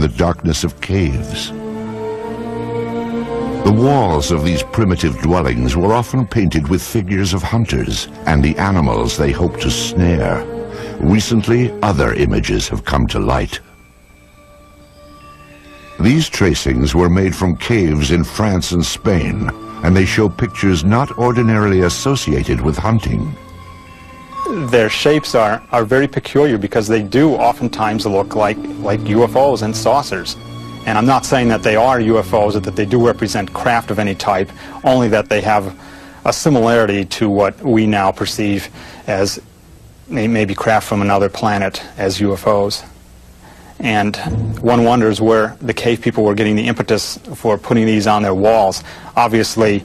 the darkness of caves. The walls of these primitive dwellings were often painted with figures of hunters and the animals they hoped to snare. Recently, other images have come to light. These tracings were made from caves in France and Spain, and they show pictures not ordinarily associated with hunting. Their shapes are very peculiar because they do oftentimes look like UFOs and saucers. And I'm not saying that they are UFOs or that they do represent craft of any type, only that they have a similarity to what we now perceive as maybe craft from another planet as UFOs. And one wonders where the cave people were getting the impetus for putting these on their walls. Obviously,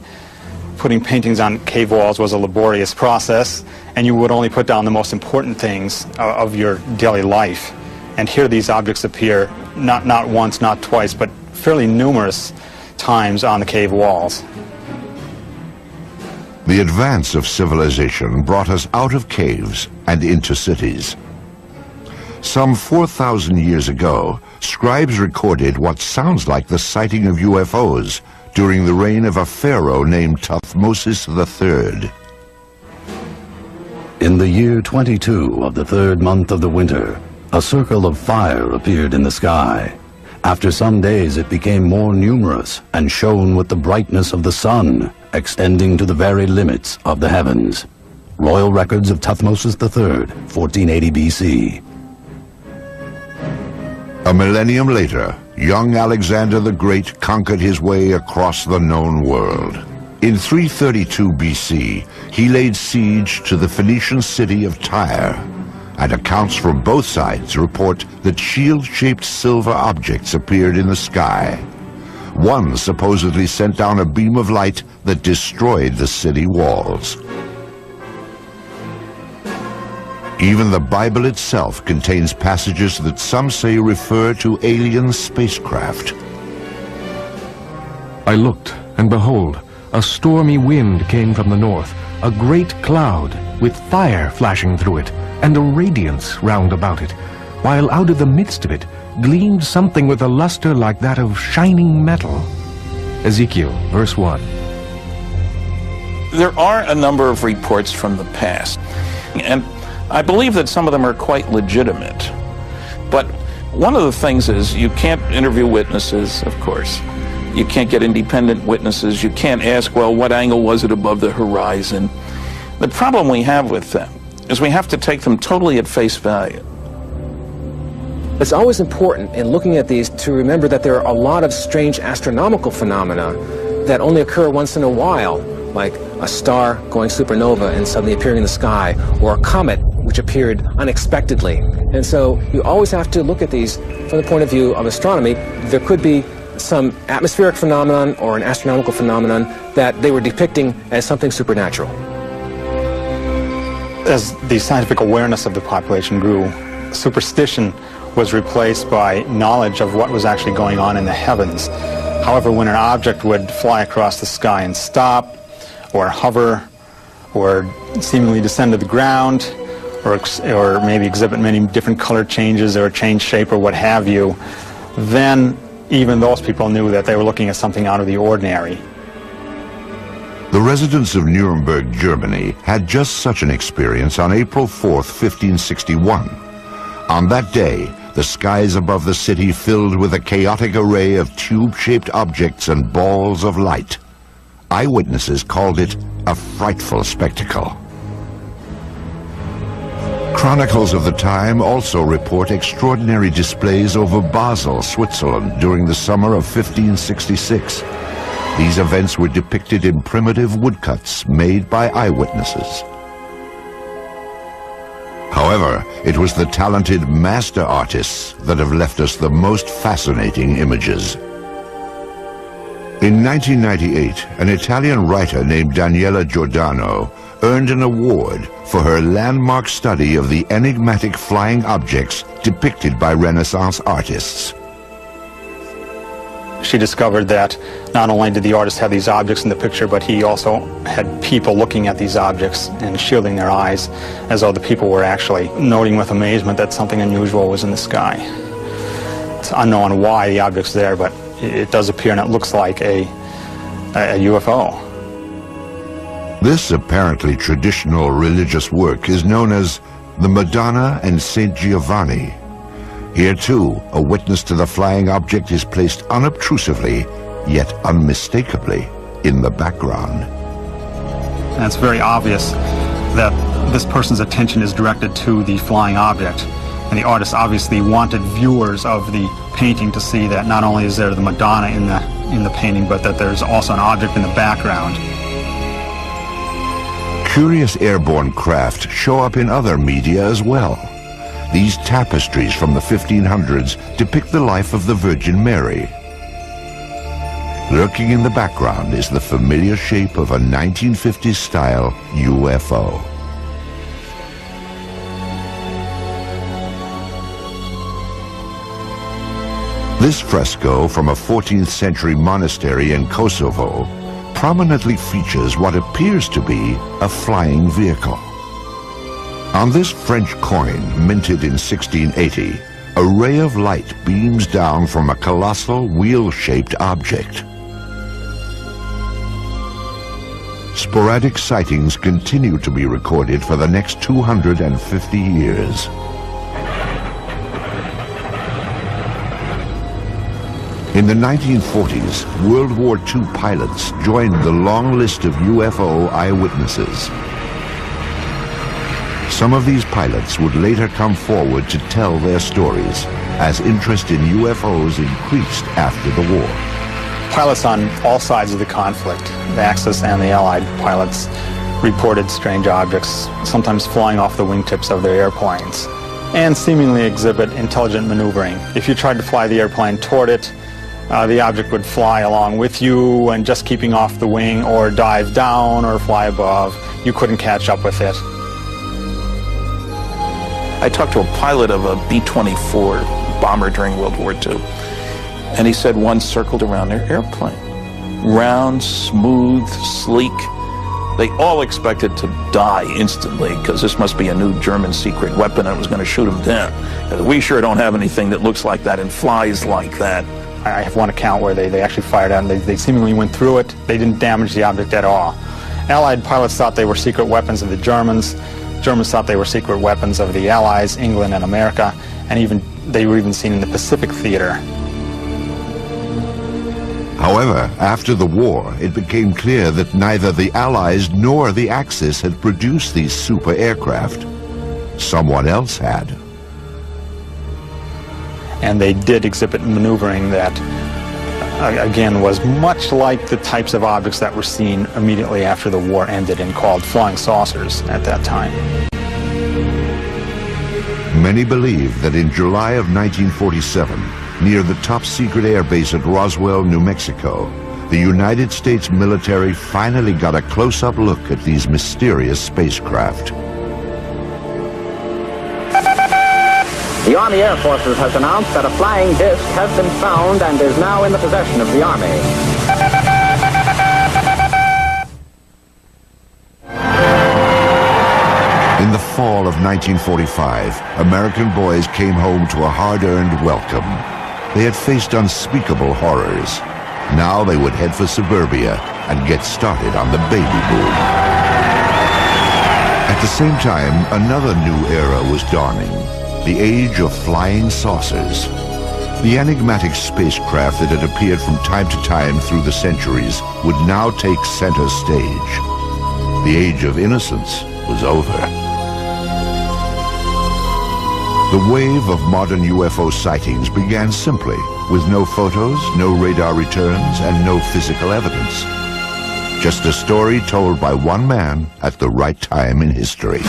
putting paintings on cave walls was a laborious process, and you would only put down the most important things of your daily life. And here these objects appear not once, not twice, but fairly numerous times on the cave walls. The advance of civilization brought us out of caves and into cities. Some 4,000 years ago, scribes recorded what sounds like the sighting of UFOs during the reign of a pharaoh named Thutmose III. In the year 22 of the third month of the winter, a circle of fire appeared in the sky. After some days it became more numerous and shone with the brightness of the sun, extending to the very limits of the heavens. Royal Records of Thutmose III, 1480 BC. A millennium later, young Alexander the Great conquered his way across the known world. In 332 BC, he laid siege to the Phoenician city of Tyre, and accounts from both sides report that shield-shaped silver objects appeared in the sky. One supposedly sent down a beam of light that destroyed the city walls. Even the Bible itself contains passages that some say refer to alien spacecraft. I looked, and behold, a stormy wind came from the north, a great cloud with fire flashing through it, and a radiance round about it, while out of the midst of it gleamed something with a luster like that of shining metal. Ezekiel, verse 1. There are a number of reports from the past, and I believe that some of them are quite legitimate. But one of the things is you can't interview witnesses, of course. You can't get independent witnesses. You can't ask, well, what angle was it above the horizon? The problem we have with them is we have to take them totally at face value. It's always important in looking at these to remember that there are a lot of strange astronomical phenomena that only occur once in a while, like a star going supernova and suddenly appearing in the sky, or a comet which appeared unexpectedly. And so you always have to look at these from the point of view of astronomy. There could be some atmospheric phenomenon or an astronomical phenomenon that they were depicting as something supernatural. As the scientific awareness of the population grew, superstition was replaced by knowledge of what was actually going on in the heavens. However, when an object would fly across the sky and stop, or hover, or seemingly descend to the ground, or maybe exhibit many different color changes or change shape or what have you, then even those people knew that they were looking at something out of the ordinary. The residents of Nuremberg, Germany, had just such an experience on April 4th, 1561. On that day, the skies above the city filled with a chaotic array of tube-shaped objects and balls of light. Eyewitnesses called it a frightful spectacle. Chronicles of the time also report extraordinary displays over Basel, Switzerland, during the summer of 1566. These events were depicted in primitive woodcuts made by eyewitnesses. However, it was the talented master artists that have left us the most fascinating images. In 1998, an Italian writer named Daniela Giordano earned an award for her landmark study of the enigmatic flying objects depicted by Renaissance artists. She discovered that not only did the artist have these objects in the picture, but he also had people looking at these objects and shielding their eyes as though the people were actually noting with amazement that something unusual was in the sky. It's unknown why the object's there, but it does appear, and it looks like a UFO. This apparently traditional religious work is known as the Madonna and Saint Giovanni. Here too, a witness to the flying object is placed unobtrusively, yet unmistakably, in the background. And it's very obvious that this person's attention is directed to the flying object. And the artist obviously wanted viewers of the painting to see that not only is there the Madonna in the painting, but that there's also an object in the background. Curious airborne craft show up in other media as well. These tapestries from the 1500s depict the life of the Virgin Mary. Lurking in the background is the familiar shape of a 1950s-style UFO. This fresco from a 14th century monastery in Kosovo prominently features what appears to be a flying vehicle. On this French coin, minted in 1680, a ray of light beams down from a colossal wheel-shaped object. Sporadic sightings continue to be recorded for the next 250 years. In the 1940s, World War II pilots joined the long list of UFO eyewitnesses. Some of these pilots would later come forward to tell their stories as interest in UFOs increased after the war. Pilots on all sides of the conflict, the Axis and the Allied pilots, reported strange objects, sometimes flying off the wingtips of their airplanes, and seemingly exhibit intelligent maneuvering. If you tried to fly the airplane toward it, the object would fly along with you and just keeping off the wing, or dive down or fly above. You couldn't catch up with it. I talked to a pilot of a B-24 bomber during World War II, and he said one circled around their airplane. Round, smooth, sleek. They all expected to die instantly because this must be a new German secret weapon and it was going to shoot them down. We sure don't have anything that looks like that and flies like that. I have one account where they actually fired out and they seemingly went through it. They didn't damage the object at all. Allied pilots thought they were secret weapons of the Germans. Germans thought they were secret weapons of the Allies, England and America, and they were even seen in the Pacific theater. However, after the war, it became clear that neither the Allies nor the Axis had produced these super aircraft. Someone else had. And they did exhibit maneuvering that, again, was much like the types of objects that were seen immediately after the war ended and called flying saucers at that time. Many believe that in July of 1947, near the top-secret airbase at Roswell, New Mexico, the United States military finally got a close-up look at these mysterious spacecraft. The Army Air Forces has announced that a flying disc has been found and is now in the possession of the Army. In the fall of 1945, American boys came home to a hard-earned welcome. They had faced unspeakable horrors. Now they would head for suburbia and get started on the baby boom. At the same time, another new era was dawning. The age of flying saucers. The enigmatic spacecraft that had appeared from time to time through the centuries would now take center stage. The age of innocence was over. The wave of modern UFO sightings began simply, with no photos, no radar returns, and no physical evidence. Just a story told by one man at the right time in history.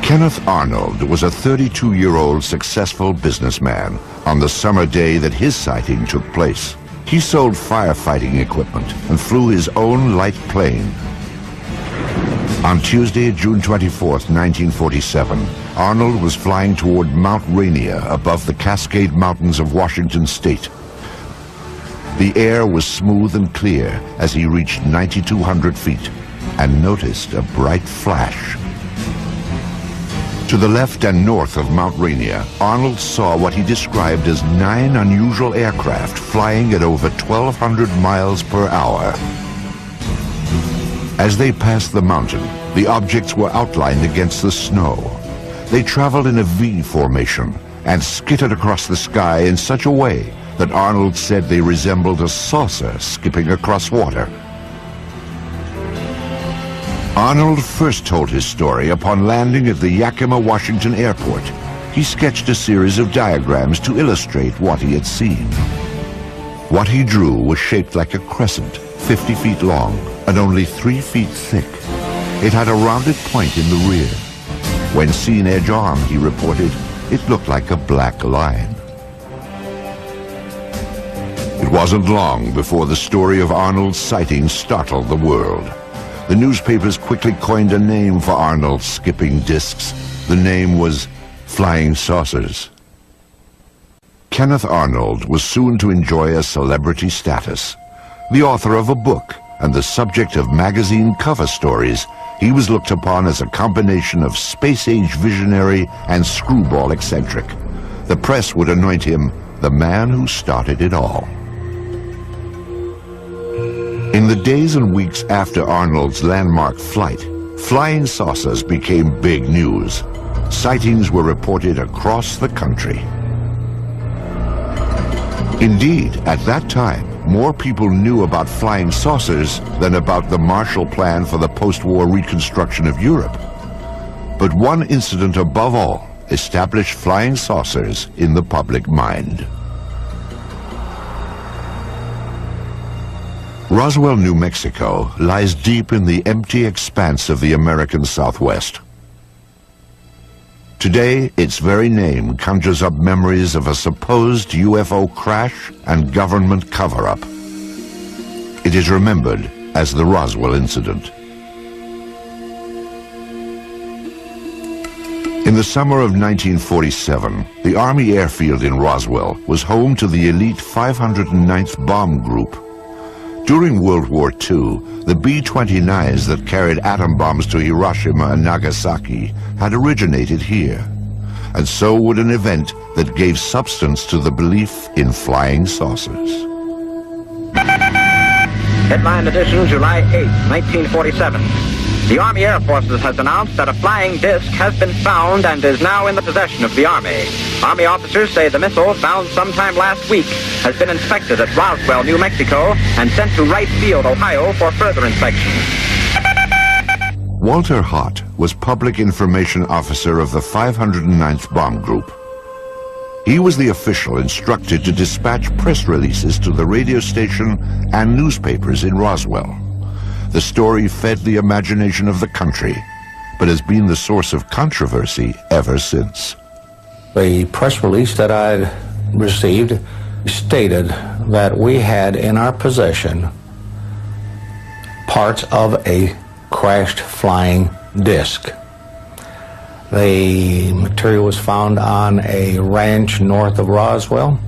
Kenneth Arnold was a 32-year-old successful businessman on the summer day that his sighting took place. He sold firefighting equipment and flew his own light plane. On Tuesday, June 24th, 1947, Arnold was flying toward Mount Rainier above the Cascade Mountains of Washington State. The air was smooth and clear as he reached 9,200 feet and noticed a bright flash. To the left and north of Mount Rainier, Arnold saw what he described as 9 unusual aircraft flying at over 1,200 miles per hour. As they passed the mountain, the objects were outlined against the snow. They traveled in a V formation and skittered across the sky in such a way that Arnold said they resembled a saucer skipping across water. Arnold first told his story upon landing at the Yakima, Washington airport. He sketched a series of diagrams to illustrate what he had seen. What he drew was shaped like a crescent, 50 feet long and only 3 feet thick. It had a rounded point in the rear. When seen edge on, he reported, it looked like a black line. It wasn't long before the story of Arnold's sighting startled the world. The newspapers quickly coined a name for Arnold's skipping discs. The name was Flying Saucers. Kenneth Arnold was soon to enjoy a celebrity status. The author of a book and the subject of magazine cover stories, he was looked upon as a combination of space-age visionary and screwball eccentric. The press would anoint him the man who started it all. In the days and weeks after Arnold's landmark flight, flying saucers became big news. Sightings were reported across the country. Indeed, at that time, more people knew about flying saucers than about the Marshall Plan for the post-war reconstruction of Europe. But one incident above all established flying saucers in the public mind. Roswell, New Mexico lies deep in the empty expanse of the American Southwest. Today, its very name conjures up memories of a supposed UFO crash and government cover-up. It is remembered as the Roswell Incident. In the summer of 1947, the Army airfield in Roswell was home to the elite 509th Bomb Group. During World War II, the B-29s that carried atom bombs to Hiroshima and Nagasaki had originated here, and so would an event that gave substance to the belief in flying saucers. Headline edition, July 8, 1947. The Army Air Forces has announced that a flying disc has been found and is now in the possession of the Army. Army officers say the missile, found sometime last week, has been inspected at Roswell, New Mexico, and sent to Wright Field, Ohio, for further inspection. Walter Hott was Public Information Officer of the 509th Bomb Group. He was the official instructed to dispatch press releases to the radio station and newspapers in Roswell. The story fed the imagination of the country, but has been the source of controversy ever since. The press release that I received stated that we had in our possession parts of a crashed flying disc. The material was found on a ranch north of Roswell.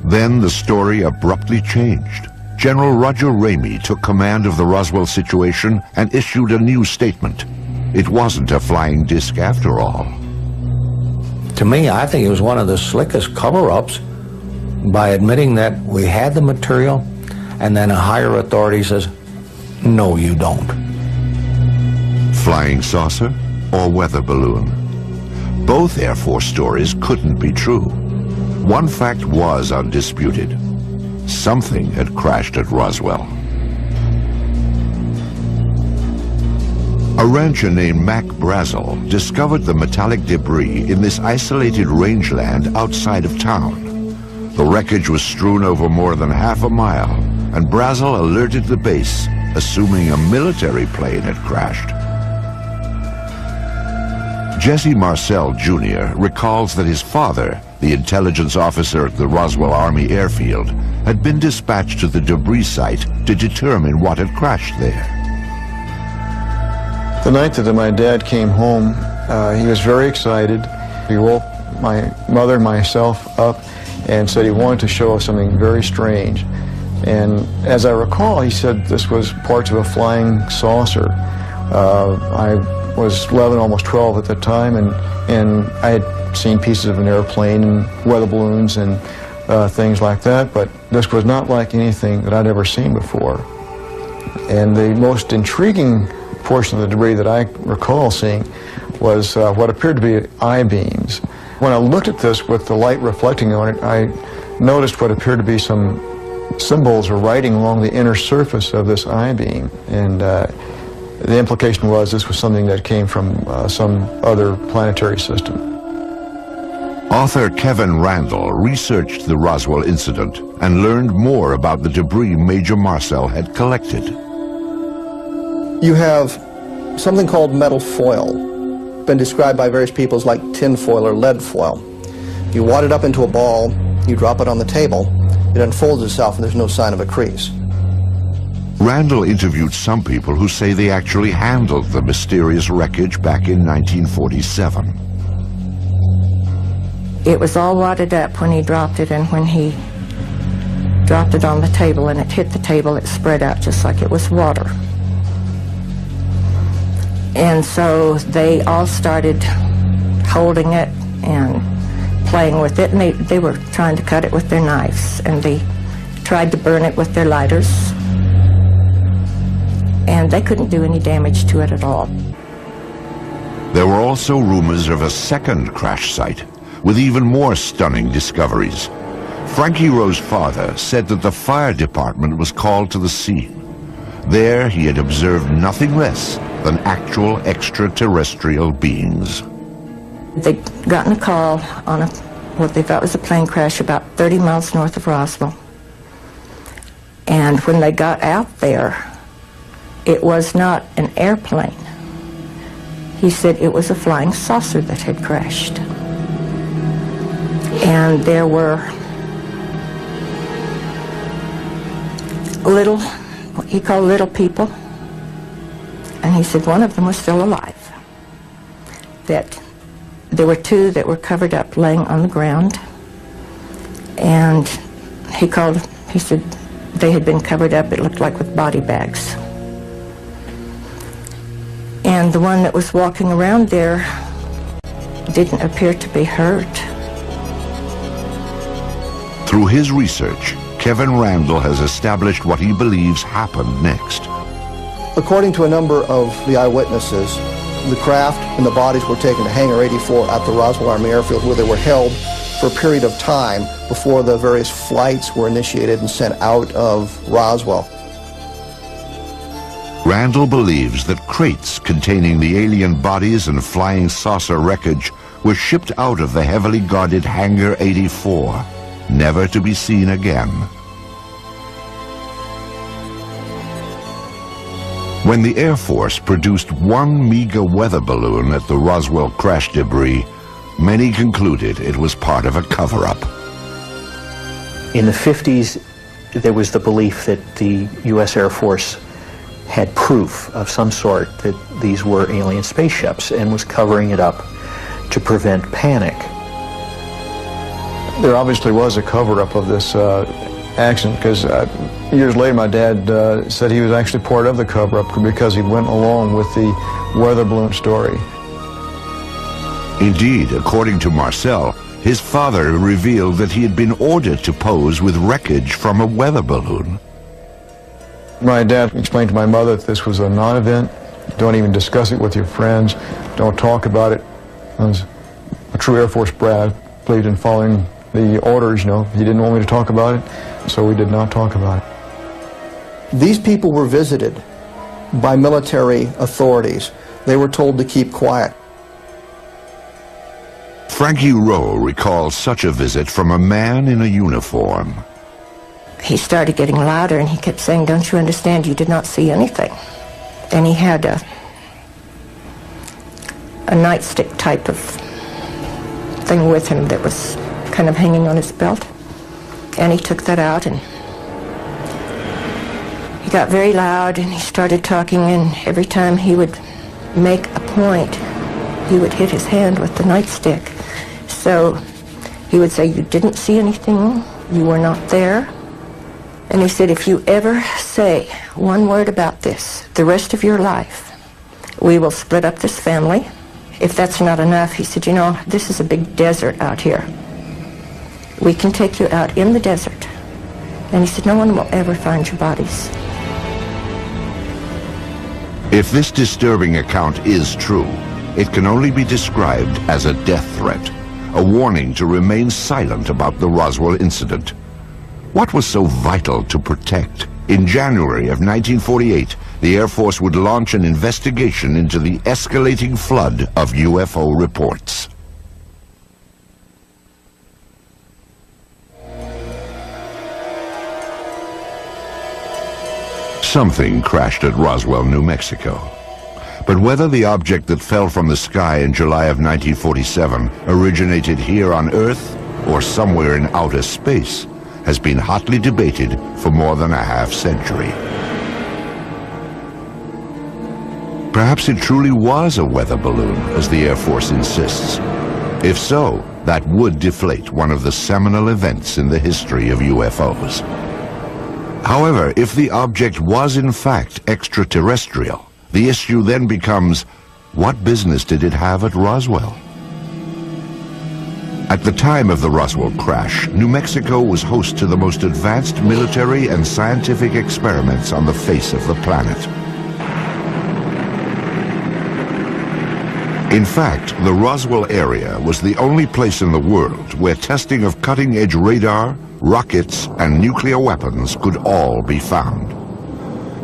Then the story abruptly changed. General Roger Ramey took command of the Roswell situation and issued a new statement. It wasn't a flying disc after all. To me, I think it was one of the slickest cover-ups by admitting that we had the material, and then a higher authority says, no, you don't. Flying saucer or weather balloon? Both Air Force stories couldn't be true. One fact was undisputed. Something had crashed at Roswell. A rancher named Mac Brazel discovered the metallic debris in this isolated rangeland outside of town. The wreckage was strewn over more than half a mile, and Brazel alerted the base, assuming a military plane had crashed. Jesse Marcel Jr. recalls that his father, the intelligence officer at the Roswell Army Airfield, had been dispatched to the debris site to determine what had crashed there. The night that my dad came home, he was very excited. He woke my mother and myself up and said he wanted to show us something very strange. And as I recall, he said this was parts of a flying saucer. I was 11, almost 12 at the time, and I had seen pieces of an airplane and weather balloons and things like that, but this was not like anything that I'd ever seen before. And the most intriguing portion of the debris that I recall seeing was what appeared to be I-beams. When I looked at this with the light reflecting on it, I noticed what appeared to be some symbols or writing along the inner surface of this I-beam. And the implication was this was something that came from some other planetary system. Author Kevin Randle researched the Roswell incident and learned more about the debris Major Marcel had collected. You have something called metal foil, been described by various people as like tin foil or lead foil. You wad it up into a ball, you drop it on the table, it unfolds itself and there's no sign of a crease. Randall interviewed some people who say they actually handled the mysterious wreckage back in 1947. It was all wadded up when he dropped it, and when he dropped it on the table and it hit the table, it spread out just like it was water. And so they all started holding it and playing with it, and they were trying to cut it with their knives, and they tried to burn it with their lighters, and they couldn't do any damage to it at all. There were also rumors of a second crash site with even more stunning discoveries. Frankie Rowe's father said that the fire department was called to the scene. There he had observed nothing less than actual extraterrestrial beings. They'd gotten a call on what they thought was a plane crash about 30 miles north of Roswell. And when they got out there, it was not an airplane. He said it was a flying saucer that had crashed. And there were little, what he called little people, and he said one of them was still alive. That there were two that were covered up laying on the ground, and he said they had been covered up, it looked like with body bags. And the one that was walking around there didn't appear to be hurt. Through his research, Kevin Randle has established what he believes happened next. According to a number of the eyewitnesses, the craft and the bodies were taken to Hangar 84 at the Roswell Army Airfield, where they were held for a period of time before the various flights were initiated and sent out of Roswell. Randle believes that crates containing the alien bodies and flying saucer wreckage were shipped out of the heavily guarded Hangar 84, never to be seen again. When the Air Force produced one meager weather balloon at the Roswell crash debris, many concluded it was part of a cover-up. In the 50s, there was the belief that the U.S. Air Force had proof of some sort that these were alien spaceships and was covering it up to prevent panic. There obviously was a cover-up of this accident, because years later my dad said he was actually part of the cover-up because he went along with the weather balloon story. Indeed, according to Marcel, his father revealed that he had been ordered to pose with wreckage from a weather balloon. My dad explained to my mother that this was a non-event. Don't even discuss it with your friends. Don't talk about it. I was a true Air Force brat, believed in following the orders, you know. He didn't want me to talk about it, so we did not talk about it. These people were visited by military authorities. They were told to keep quiet. Frankie Rowe recalls such a visit from a man in a uniform. He started getting louder, and he kept saying, "Don't you understand? You did not see anything." And he had a nightstick type of thing with him that was kind of hanging on his belt. And he took that out, and he got very loud, and he started talking, and every time he would make a point, he would hit his hand with the nightstick. So he would say, "You didn't see anything, you were not there." And he said, "If you ever say one word about this the rest of your life, we will split up this family. If that's not enough, he said, you know, this is a big desert out here. We can take you out in the desert. And he said, no one will ever find your bodies. If this disturbing account is true, it can only be described as a death threat, a warning to remain silent about the Roswell incident. What was so vital to protect? In January of 1948, the Air Force would launch an investigation into the escalating flood of UFO reports. Something crashed at Roswell, New Mexico. But whether the object that fell from the sky in July of 1947 originated here on Earth or somewhere in outer space has been hotly debated for more than a half-century. Perhaps it truly was a weather balloon, as the Air Force insists. If so, that would deflate one of the seminal events in the history of UFOs. However, if the object was in fact extraterrestrial, the issue then becomes, what business did it have at Roswell? At the time of the Roswell crash, New Mexico was host to the most advanced military and scientific experiments on the face of the planet. In fact, the Roswell area was the only place in the world where testing of cutting-edge radar, rockets, and nuclear weapons could all be found.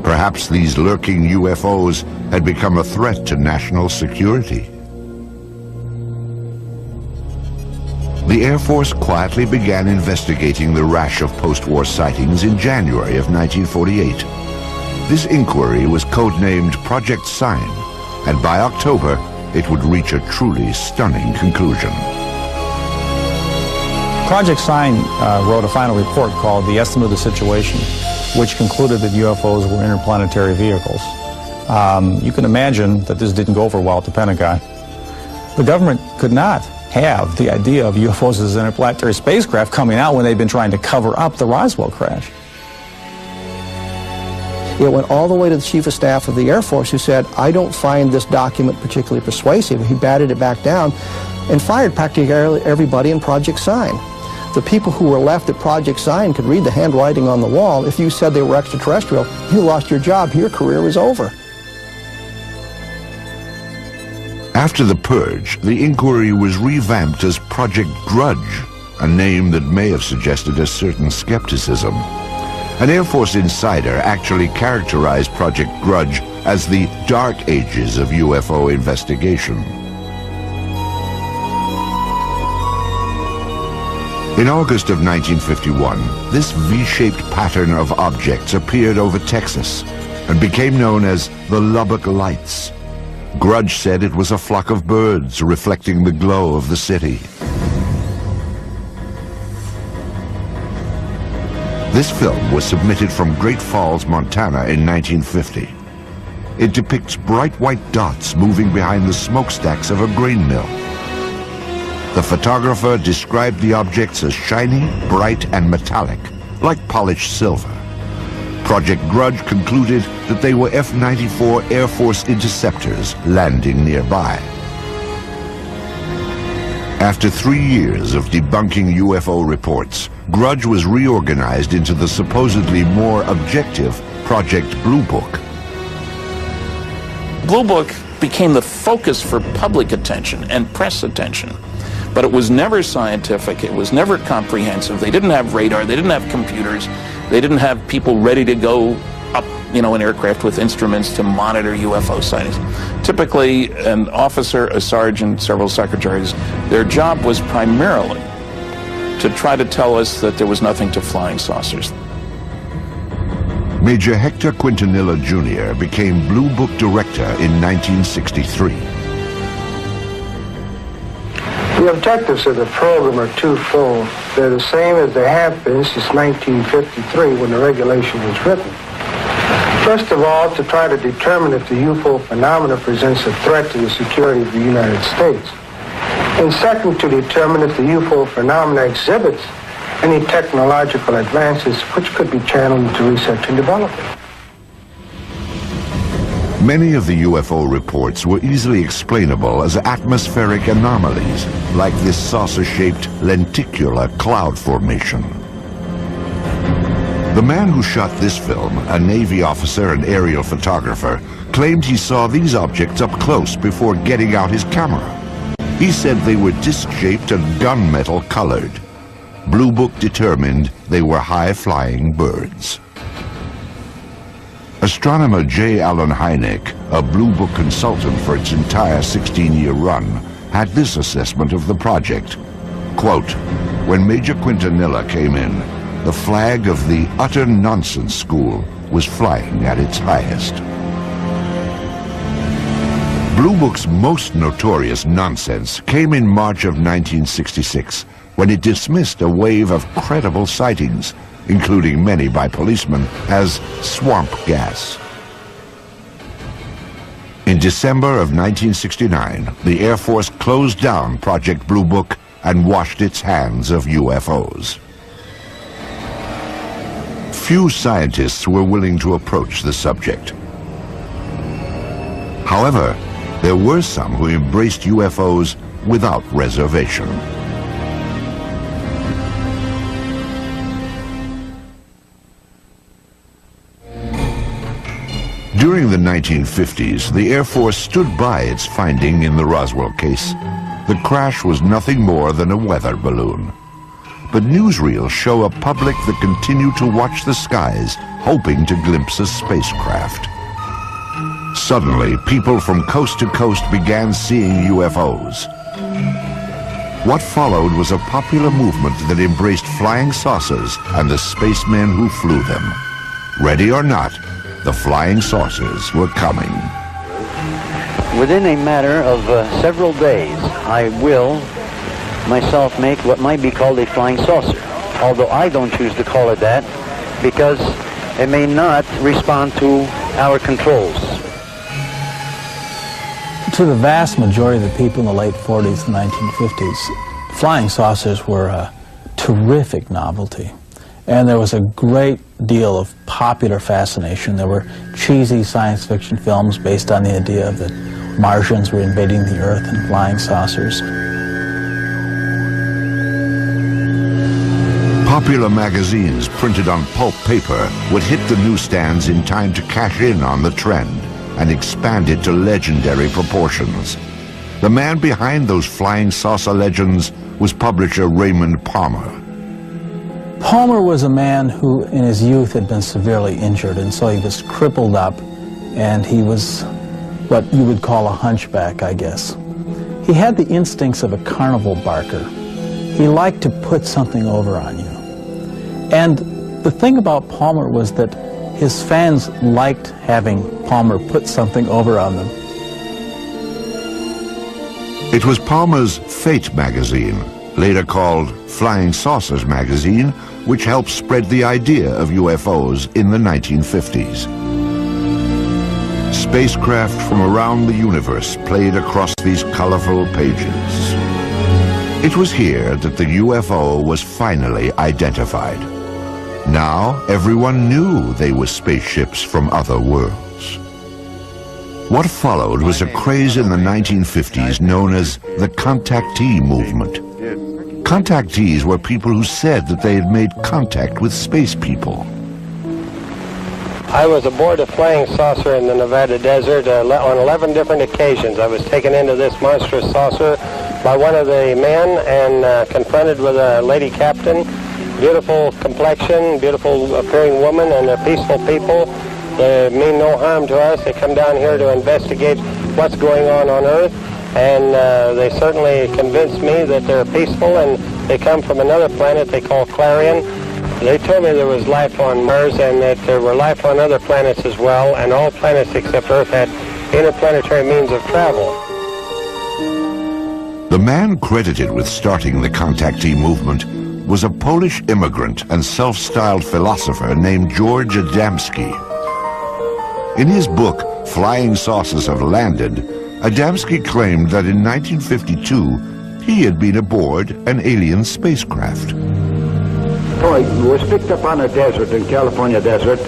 Perhaps these lurking UFOs had become a threat to national security. The Air Force quietly began investigating the rash of post-war sightings in January of 1948. This inquiry was codenamed Project Sign, and by October, it would reach a truly stunning conclusion. Project Sign wrote a final report called The Estimate of the Situation, which concluded that UFOs were interplanetary vehicles. You can imagine that this didn't go over well at the Pentagon. The government could not have the idea of UFOs as interplanetary spacecraft coming out when they've been trying to cover up the Roswell crash. It went all the way to the Chief of Staff of the Air Force, who said, I don't find this document particularly persuasive. He batted it back down and fired practically everybody in Project Sign. The people who were left at Project Sign could read the handwriting on the wall. If you said they were extraterrestrial, you lost your job. Your career was over. After the purge, the inquiry was revamped as Project Grudge, a name that may have suggested a certain skepticism. An Air Force insider actually characterized Project Grudge as the dark ages of UFO investigation. In August of 1951, this V-shaped pattern of objects appeared over Texas and became known as the Lubbock Lights. Grudge said it was a flock of birds reflecting the glow of the city. This film was submitted from Great Falls, Montana in 1950. It depicts bright white dots moving behind the smokestacks of a grain mill. The photographer described the objects as shiny, bright, and metallic, like polished silver. Project Grudge concluded that they were F-94 Air Force interceptors landing nearby. After 3 years of debunking UFO reports, Grudge was reorganized into the supposedly more objective Project Blue Book. Blue Book became the focus for public attention and press attention. But it was never scientific, it was never comprehensive. They didn't have radar, they didn't have computers, they didn't have people ready to go up, in aircraft with instruments to monitor UFO sightings. Typically, an officer, a sergeant, several secretaries, their job was primarily to try to tell us that there was nothing to flying saucers. Major Hector Quintanilla Jr. became Blue Book Director in 1963. The objectives of the program are twofold. They're the same as they have been since 1953 when the regulation was written. First of all, to try to determine if the UFO phenomena presents a threat to the security of the United States. And second, to determine if the UFO phenomena exhibits any technological advances which could be channeled into research and development. Many of the UFO reports were easily explainable as atmospheric anomalies, like this saucer-shaped lenticular cloud formation. The man who shot this film, a Navy officer and aerial photographer, claimed he saw these objects up close before getting out his camera. He said they were disc-shaped and gunmetal colored. Blue Book determined they were high-flying birds. Astronomer J. Allen Hynek, a Blue Book consultant for its entire 16-year run, had this assessment of the project. Quote, "When Major Quintanilla came in, the flag of the utter nonsense school was flying at its highest." Blue Book's most notorious nonsense came in March of 1966, when it dismissed a wave of credible sightings, including many by policemen, as swamp gas. In December of 1969, the Air Force closed down Project Blue Book and washed its hands of UFOs. Few scientists were willing to approach the subject. However, there were some who embraced UFOs without reservation. During the 1950s, the Air Force stood by its finding in the Roswell case. The crash was nothing more than a weather balloon. But newsreels show a public that continue to watch the skies, hoping to glimpse a spacecraft. Suddenly, people from coast to coast began seeing UFOs. What followed was a popular movement that embraced flying saucers and the spacemen who flew them. Ready or not, the flying saucers were coming. Within a matter of several days, I will myself make what might be called a flying saucer, although I don't choose to call it that because it may not respond to our controls. To the vast majority of the people in the late 40s and 1950s, flying saucers were a terrific novelty. And there was a great deal of popular fascination. There were cheesy science fiction films based on the idea that Martians were invading the Earth in flying saucers. Popular magazines printed on pulp paper would hit the newsstands in time to cash in on the trend and expand it to legendary proportions. The man behind those flying saucer legends was publisher Raymond Palmer. Palmer was a man who in his youth had been severely injured, and so he was crippled up, and he was what you would call a hunchback, I guess. He had the instincts of a carnival barker. He liked to put something over on you. And the thing about Palmer was that his fans liked having Palmer put something over on them. It was Palmer's Fate magazine, later called Flying Saucers magazine, which helped spread the idea of UFOs in the 1950s. Spacecraft from around the universe played across these colorful pages. It was here that the UFO was finally identified. Now everyone knew they were spaceships from other worlds. What followed was a craze in the 1950s known as the contactee movement. Contactees were people who said that they had made contact with space people. I was aboard a flying saucer in the Nevada desert on 11 different occasions. I was taken into this monstrous saucer by one of the men and confronted with a lady captain. Beautiful complexion, beautiful appearing woman, and they're peaceful people. They mean no harm to us. They come down here to investigate what's going on Earth, and they certainly convinced me that they're peaceful, and they come from another planet they call Clarion. They told me there was life on Mars and that there were life on other planets as well, and all planets except Earth had interplanetary means of travel. The man credited with starting the contactee movement was a Polish immigrant and self-styled philosopher named George Adamski. In his book, Flying Saucers Have Landed, Adamski claimed that in 1952, he had been aboard an alien spacecraft. Aykroyd was picked up on a desert in California desert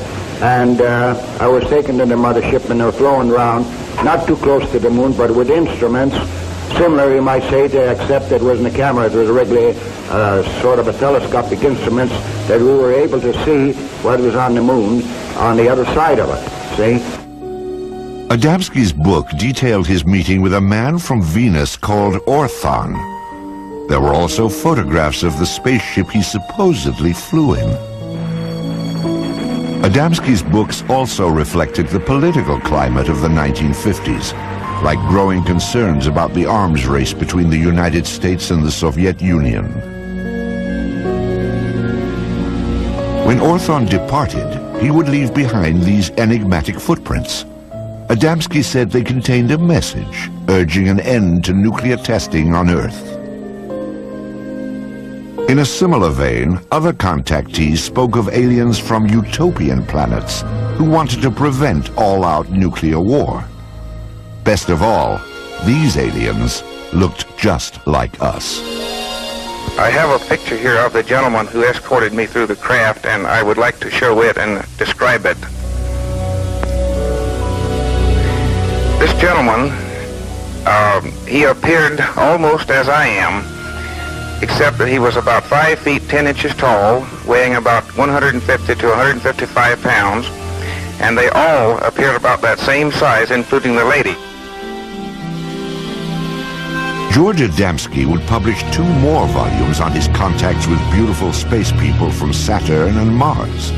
and I was taken to the mothership, and they were flown around, not too close to the moon, but with instruments similar, you might say, except it wasn't a camera. It was regularly sort of a telescopic instruments that we were able to see what was on the moon on the other side of it, see? Adamski's book detailed his meeting with a man from Venus called Orthon. There were also photographs of the spaceship he supposedly flew in. Adamski's books also reflected the political climate of the 1950s, like growing concerns about the arms race between the United States and the Soviet Union. When Orthon departed, he would leave behind these enigmatic footprints. Adamski said they contained a message urging an end to nuclear testing on Earth. In a similar vein, other contactees spoke of aliens from utopian planets who wanted to prevent all-out nuclear war. Best of all, these aliens looked just like us. I have a picture here of the gentleman who escorted me through the craft, and I would like to show it and describe it. This gentleman, he appeared almost as I am, except that he was about 5 feet 10 inches tall, weighing about 150 to 155 pounds, and they all appeared about that same size, including the lady. George Adamski would publish 2 more volumes on his contacts with beautiful space people from Saturn and Mars.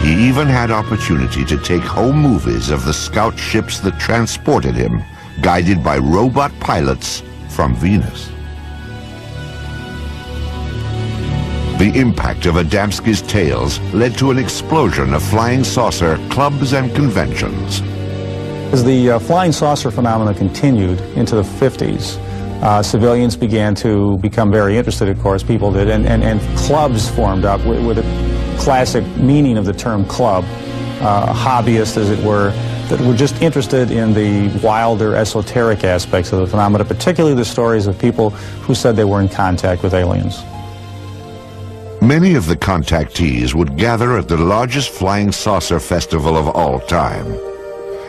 He even had opportunity to take home movies of the scout ships that transported him, guided by robot pilots from Venus. The impact of Adamski's tales led to an explosion of flying saucer clubs and conventions. As the flying saucer phenomena continued into the 50s, civilians began to become very interested, of course, people did, and clubs formed up with a classic meaning of the term club, hobbyists, as it were, that were just interested in the wilder, esoteric aspects of the phenomena, particularly the stories of people who said they were in contact with aliens. Many of the contactees would gather at the largest flying saucer festival of all time.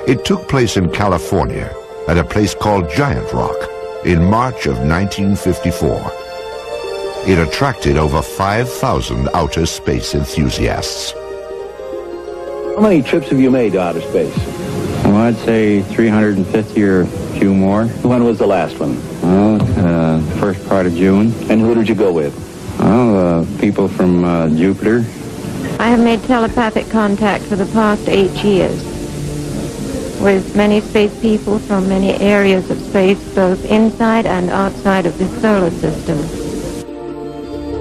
It took place in California, at a place called Giant Rock, in March of 1954. It attracted over 5,000 outer space enthusiasts. How many trips have you made to outer space? Well, I'd say 350 or a few more. When was the last one? Well, first part of June. And who did you go with? Well, people from Jupiter. I have made telepathic contact for the past 8 years with many space people from many areas of space, both inside and outside of the solar system.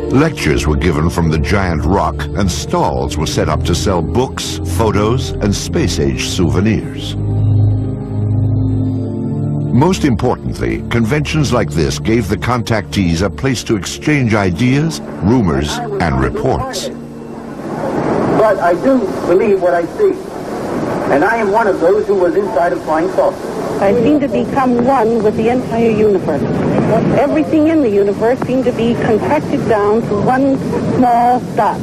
Lectures were given from the Giant Rock, and stalls were set up to sell books, photos, and space-age souvenirs. Most importantly, conventions like this gave the contactees a place to exchange ideas, rumors, and reports. But I do believe what I see. And I am one of those who was inside a flying saucer. I seem to become one with the entire universe. Everything in the universe seemed to be contracted down to one small dot.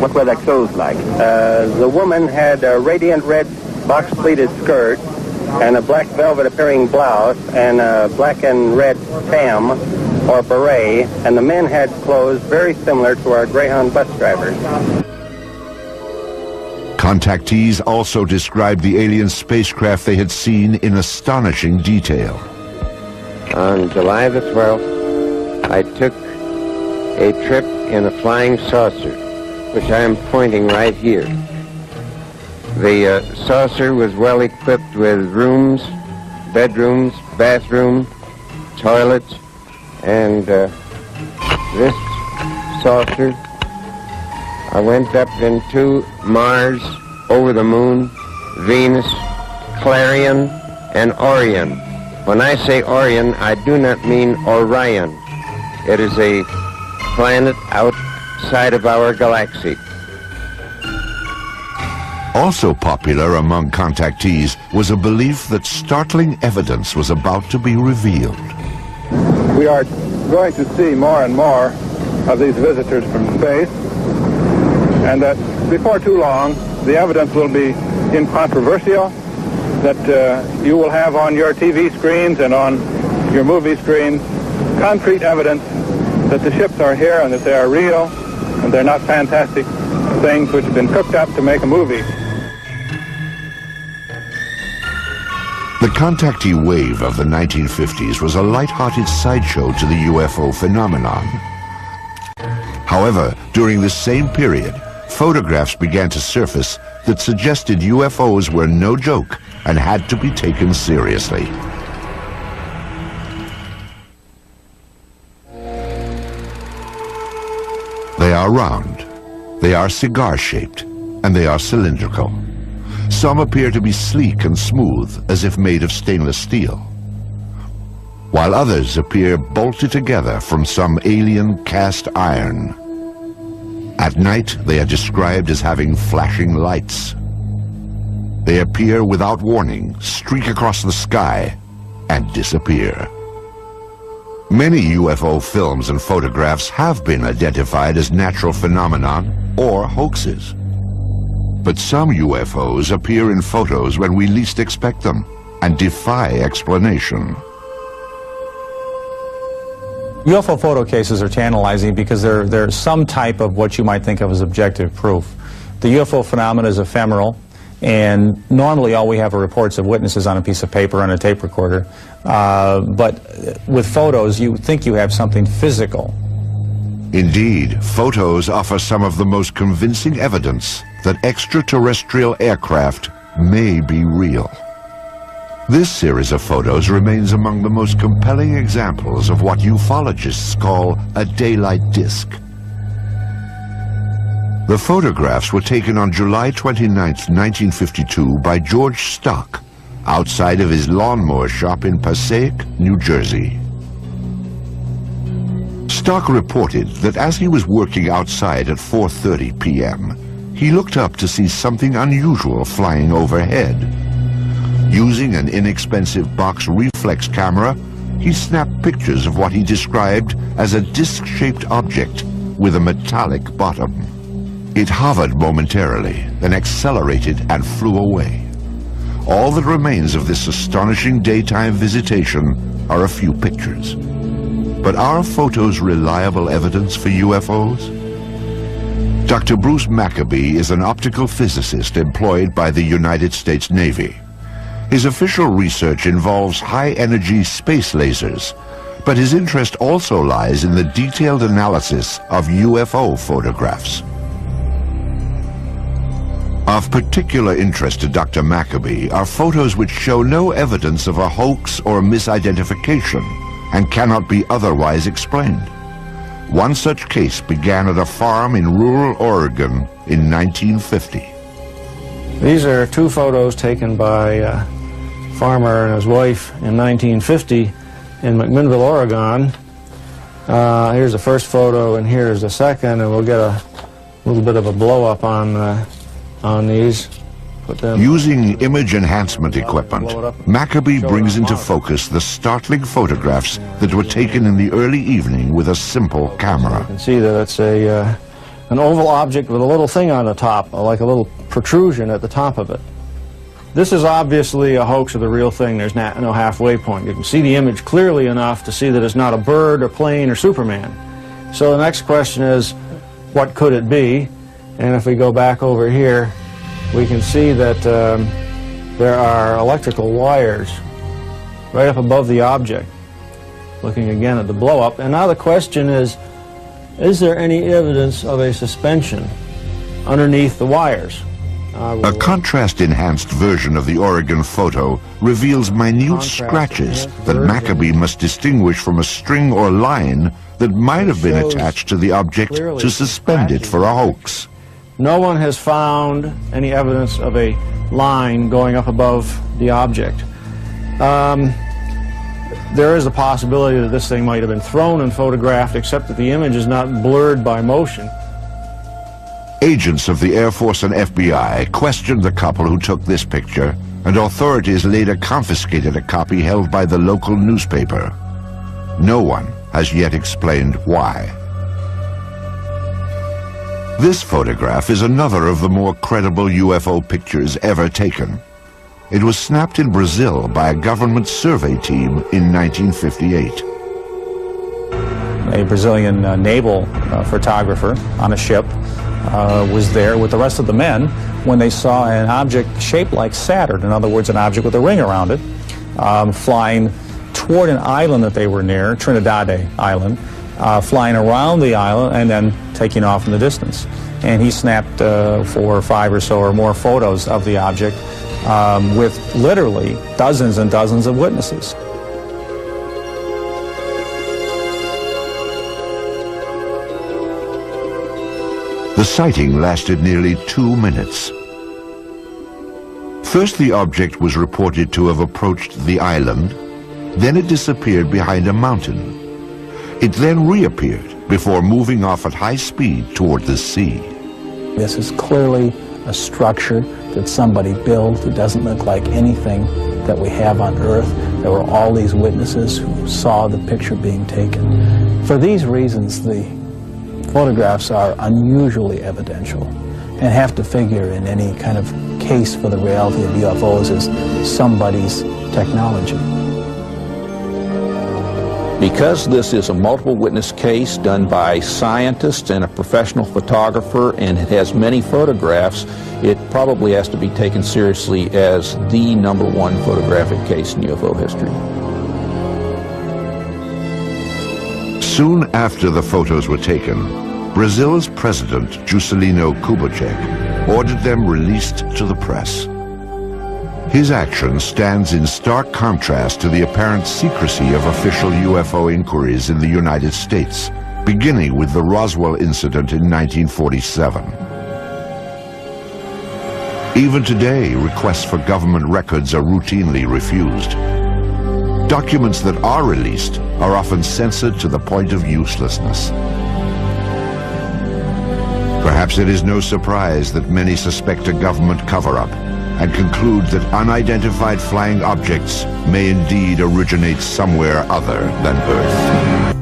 What were their clothes like? The woman had a radiant red box-pleated skirt and a black velvet appearing blouse and a black and red tam or beret, and the men had clothes very similar to our Greyhound bus drivers. Contactees also described the alien spacecraft they had seen in astonishing detail. On July the 12th, I took a trip in a flying saucer, which I am pointing right here. The saucer was well equipped with rooms, bedrooms, bathroom, toilets, and this saucer, I went up into Mars, over the moon, Venus, Clarion, and Orion. When I say Orion, I do not mean Orion. It is a planet outside of our galaxy. Also popular among contactees was a belief that startling evidence was about to be revealed. We are going to see more and more of these visitors from space, and that before too long, the evidence will be incontrovertible, that you will have on your TV screens and on your movie screens concrete evidence that the ships are here and that they are real and they're not fantastic things which have been cooked up to make a movie. The contactee wave of the 1950s was a light-hearted sideshow to the UFO phenomenon. However, during this same period, photographs began to surface that suggested UFOs were no joke and had to be taken seriously. They are round, they are cigar-shaped, and they are cylindrical. Some appear to be sleek and smooth, as if made of stainless steel, while others appear bolted together from some alien cast iron. At night, they are described as having flashing lights. They appear without warning, streak across the sky, and disappear. Many UFO films and photographs have been identified as natural phenomenon or hoaxes. But some UFOs appear in photos when we least expect them and defy explanation. UFO photo cases are tantalizing because they're some type of what you might think of as objective proof. The UFO phenomenon is ephemeral, and normally all we have are reports of witnesses on a piece of paper on a tape recorder. But with photos, you think you have something physical. Indeed, photos offer some of the most convincing evidence that extraterrestrial aircraft may be real. This series of photos remains among the most compelling examples of what ufologists call a daylight disk. The photographs were taken on July 29, 1952 by George Stock, outside of his lawnmower shop in Passaic, New Jersey. Stock reported that as he was working outside at 4:30 p.m., he looked up to see something unusual flying overhead. Using an inexpensive box reflex camera, he snapped pictures of what he described as a disc-shaped object with a metallic bottom. It hovered momentarily, then accelerated and flew away. All that remains of this astonishing daytime visitation are a few pictures. But are photos reliable evidence for UFOs? Dr. Bruce Maccabee is an optical physicist employed by the United States Navy. His official research involves high-energy space lasers, but his interest also lies in the detailed analysis of UFO photographs. Of particular interest to Dr. Maccabee are photos which show no evidence of a hoax or misidentification and cannot be otherwise explained. One such case began at a farm in rural Oregon in 1950. These are two photos taken by a farmer and his wife in 1950 in McMinnville, Oregon. Here's the first photo and here's the second, and we'll get a little bit of a blow-up on these. Using image enhancement equipment, Maccabee brings into focus the startling photographs that were taken in the early evening with a simple camera. You can see that it's an oval object with a little thing on the top, like a little protrusion at the top of it. This is obviously a hoax of the real thing. There's no halfway point. You can see the image clearly enough to see that it's not a bird or plane or Superman. So the next question is, what could it be? And if we go back over here, we can see that there are electrical wires right up above the object, looking again at the blow-up. And now the question is there any evidence of a suspension underneath the wires? A contrast-enhanced version of the Oregon photo reveals minute scratches that Maccabee must distinguish from a string or line that might have been attached to the object to suspend it for a hoax. No one has found any evidence of a line going up above the object. There is a possibility that this thing might have been thrown and photographed, except that the image is not blurred by motion. Agents of the Air Force and FBI questioned the couple who took this picture, and authorities later confiscated a copy held by the local newspaper. No one has yet explained why. This photograph is another of the more credible UFO pictures ever taken. It was snapped in Brazil by a government survey team in 1958. A Brazilian naval photographer on a ship was there with the rest of the men when they saw an object shaped like Saturn, in other words, an object with a ring around it, flying toward an island that they were near, Trinidad Island, flying around the island and then taking off in the distance. And he snapped 4 or 5 or so or more photos of the object with literally dozens and dozens of witnesses. The sighting lasted nearly 2 minutes. First, the object was reported to have approached the island, then it disappeared behind a mountain. It then reappeared before moving off at high speed toward the sea. This is clearly a structure that somebody built. It doesn't look like anything that we have on Earth. There were all these witnesses who saw the picture being taken. For these reasons, the photographs are unusually evidential and have to figure in any kind of case for the reality of UFOs as somebody's technology. Because this is a multiple witness case done by scientists and a professional photographer, and it has many photographs, it probably has to be taken seriously as the #1 photographic case in UFO history. Soon after the photos were taken, Brazil's president, Juscelino Kubitschek, ordered them released to the press. His action stands in stark contrast to the apparent secrecy of official UFO inquiries in the United States, beginning with the Roswell incident in 1947. Even today, requests for government records are routinely refused. Documents that are released are often censored to the point of uselessness. Perhaps it is no surprise that many suspect a government cover-up and conclude that unidentified flying objects may indeed originate somewhere other than Earth.